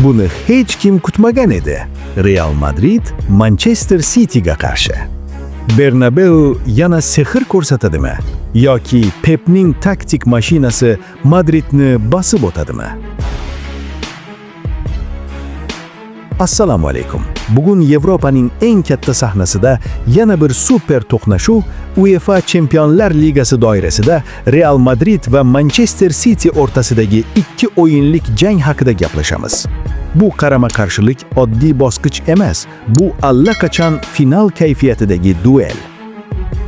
Buni hech kim kutmagan edi. Real Madrid Manchester City'ga qarshi. Bernabeu yana sehr ko'rsatadimi? Yoki Pepning taktik mashinasi Madridni bosib o'tadimi? Assalomu alaykum. Bugun Yevropaning eng katta sahnasida yana bir super to'qnashuv UEFA Chempionlar Ligasi doirasida Real Madrid va Manchester City o'rtasidagi ikki o'yinlik jang haqida gaplashamiz. Bu qarama-qarshilik oddiy bosqich emas, bu allaqachon final kayfiyatidagi duel.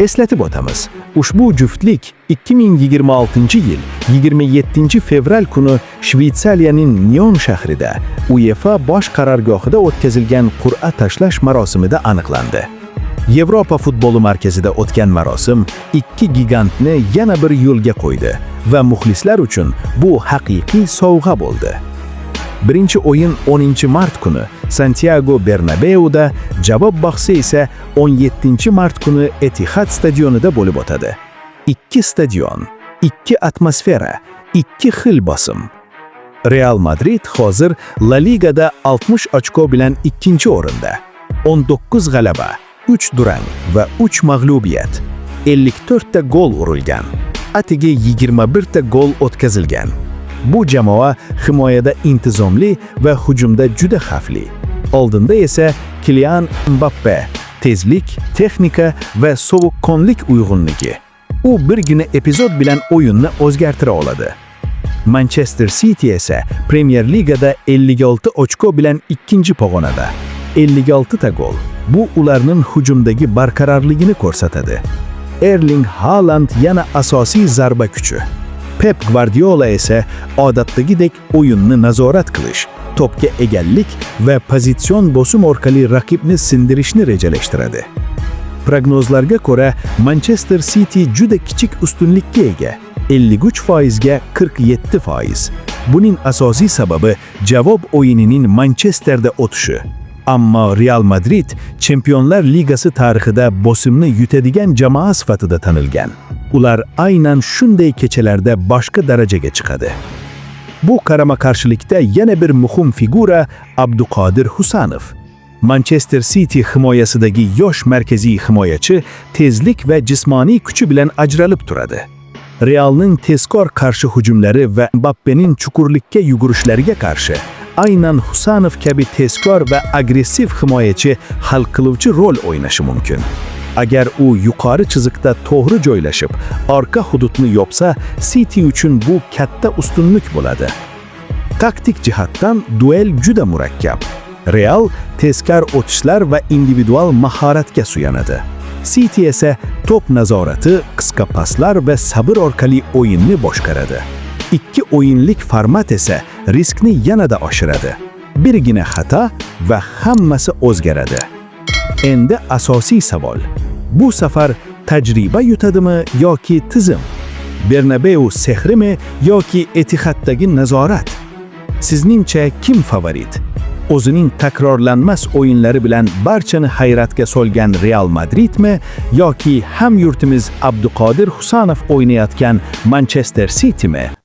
Eslatib o'tamiz, ushbu juftlik 2026-yil 27-fevral kuni Shveysariyaning Nyon shahrida UEFA bosh qarorgohida o'tkazilgan qur'a tashlash marosimida aniqlandi. Yevropa futboli markazida o'tgan marosim ikki gigantni yana bir yo'lga qo'ydi va muxlislar uchun bu haqiqiy sovg'a bo'ldi. Birinchi o'yin 10-mart kuni Santiago Bernabeuda, javob bahsi esa 17-mart kuni Etihad stadionida bo'lib o'tadi. Ikki stadion, ikki atmosfera, ikki xil bosim. Real Madrid hozir La Ligada 60 ochko bilan ikkinchi o'rinda. 19 g'alaba, 3 durang va 3 mag'lubiyat. 54 ta gol urilgan. Atigi 21 ta gol o'tkazilgan. Bu jamoa himoyada intizomli va hujumda juda xavfli. Oldinda esa Kylian Mbappe, tezlik, texnika va sovuqqonlik uyg'unligi. U birgina epizod bilan o'yinni o'zgartira oladi. Manchester City esa Premier Ligada 56 ochko bilan ikkinchi pog'onada. 56 ta gol. Bu ularning hujumdagi barqarorligini ko'rsatadi. Erling Haaland yana asosiy zarba kuchi. Pep Guardiola esa odatdagidek o'yinni nazorat qilish, to'pga egallik va pozitsion bosim orqali raqibni sindirishni rejalashtiradi. Prognozlarga ko'ra, Manchester City juda kichik ustunlikka ega, 53% ga 47%. Buning asosiy sababi javob o'yinining Manchesterda o'tishi. Ammo Real Madrid Chempionlar Ligasi tarixida bosimni yutadigan jamoa sifatida tanilgan. Ular aynan shunday kechalarda boshqa darajaga chiqadi. Bu qarama-qarshilikda yana bir muhim figura Abduqodir Husanov. Manchester City himoyasidagi yosh markaziy himoyachi tezlik va jismoniy kuchi bilan ajralib turadi. Realning tezkor qarshi hujumlari va Mbappening chuqurlikka yugurishlariga qarshi aynan Husanov kabi tezkor va agressiv himoyachi hal qiluvchi rol o'ynashi mumkin. Agar u yuqori chiziqda to'g'ri joylashib, orqa hududni yopsa, City uchun bu katta ustunlik bo'ladi. Taktik jihatdan duel juda murakkab. Real tezkor o'tishlar va individual mahoratga suyanadi. City esa to'p nazorati, qisqa paslar va sabr orqali o'yinni boshqaradi. Ikki o'yinlik format esa riskni yanada oshiradi. Birgina xato va hammasi o'zgaradi. Endi asosiy savol: bu safar tajriba yutadimi yoki tizim? Bernabeu sehrimi yoki Etihaddagi nazorat? Sizningcha kim favorit? O'zining takrorlanmas o'yinlari bilan barchani hayratga solgan Real Madridmi yoki hamyurtimiz Abduqodir Husanov o'ynayotgan Manchester Citymi?